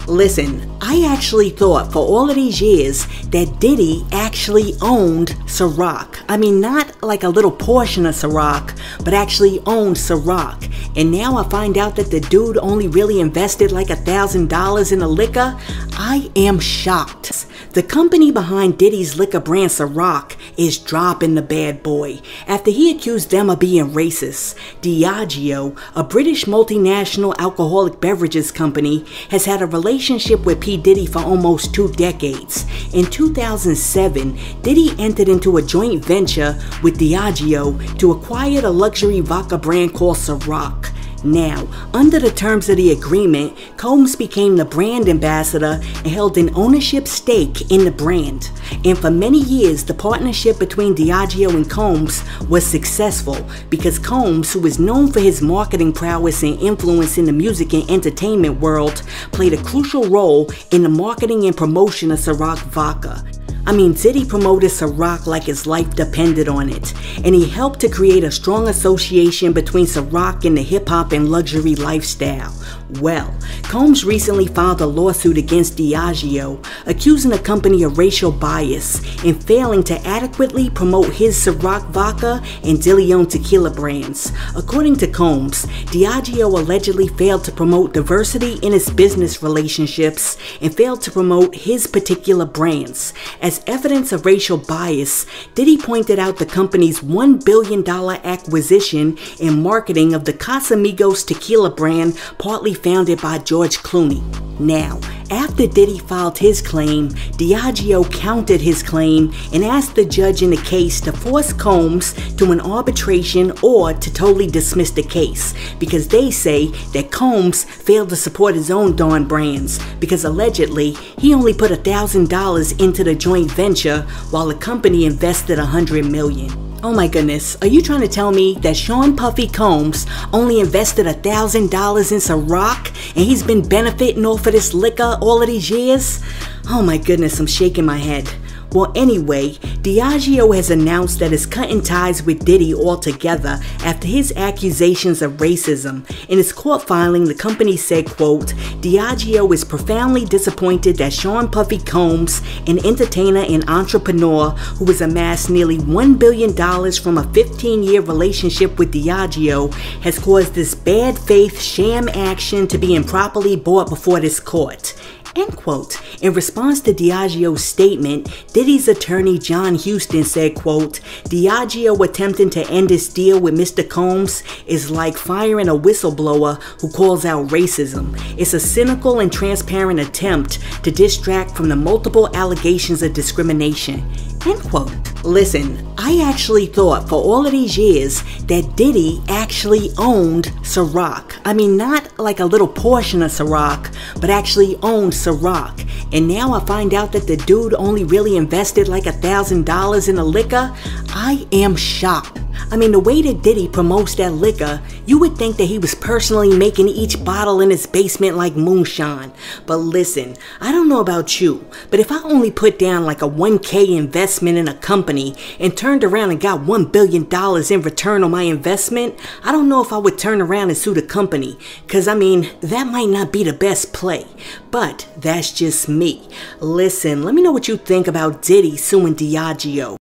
Listen, I actually thought for all of these years that Diddy actually owned Ciroc. I mean, not like a little portion of Ciroc, but actually owned Ciroc. And now I find out that the dude only really invested like $1,000 in the liquor. I am shocked. The company behind Diddy's liquor brand Ciroc is dropping the bad boy after he accused them of being racist. Diageo, a British multinational alcoholic beverages company, has had a relationship with P. Diddy for almost 2 decades. In 2007, Diddy entered into a joint venture with Diageo to acquire the luxury vodka brand called Ciroc. Now, under the terms of the agreement, Combs became the brand ambassador and held an ownership stake in the brand. And for many years, the partnership between Diageo and Combs was successful because Combs, who is known for his marketing prowess and influence in the music and entertainment world, played a crucial role in the marketing and promotion of Ciroc vodka. I mean, Diddy promoted Ciroc like his life depended on it, and he helped to create a strong association between Ciroc and the hip-hop and luxury lifestyle. Well, Combs recently filed a lawsuit against Diageo, accusing the company of racial bias and failing to adequately promote his Ciroc vodka and De Leon tequila brands. According to Combs, Diageo allegedly failed to promote diversity in its business relationships and failed to promote his particular brands. As evidence of racial bias, Diddy pointed out the company's $1 billion acquisition and marketing of the Casamigos tequila brand, partly founded by George Clooney. Now, after Diddy filed his claim, Diageo countered his claim and asked the judge in the case to force Combs to an arbitration or to totally dismiss the case, because they say that Combs failed to support his own darn brands because allegedly he only put $1,000 into the joint venture while the company invested $100 million. Oh my goodness, are you trying to tell me that Sean Puffy Combs only invested $1,000 in Ciroc and he's been benefiting off of this liquor all of these years? Oh my goodness, I'm shaking my head. Well, anyway, Diageo has announced that it's cutting ties with Diddy altogether after his accusations of racism. In its court filing, the company said, quote, Diageo is profoundly disappointed that Sean Puffy Combs, an entertainer and entrepreneur who has amassed nearly $1 billion from a 15-year relationship with Diageo, has caused this bad faith sham action to be improperly brought before this court. End quote. In response to Diageo's statement, Diddy's attorney John Houston said, quote, Diageo attempting to end this deal with Mr. Combs is like firing a whistleblower who calls out racism. It's a cynical and transparent attempt to distract from the multiple allegations of discrimination. End quote. Listen, I actually thought for all of these years that Diddy actually owned Ciroc. I mean, not like a little portion of Ciroc, but actually owned Ciroc. And now I find out that the dude only really invested like $1,000 in the liquor. I am shocked. I mean, the way that Diddy promotes that liquor, you would think that he was personally making each bottle in his basement like moonshine. But listen, I don't know about you, but if I only put down like a $1,000 investment in a company and turned around and got $1 billion in return on my investment, I don't know if I would turn around and sue the company. Cause I mean, that might not be the best play. But that's just me. Listen, let me know what you think about Diddy suing Diageo.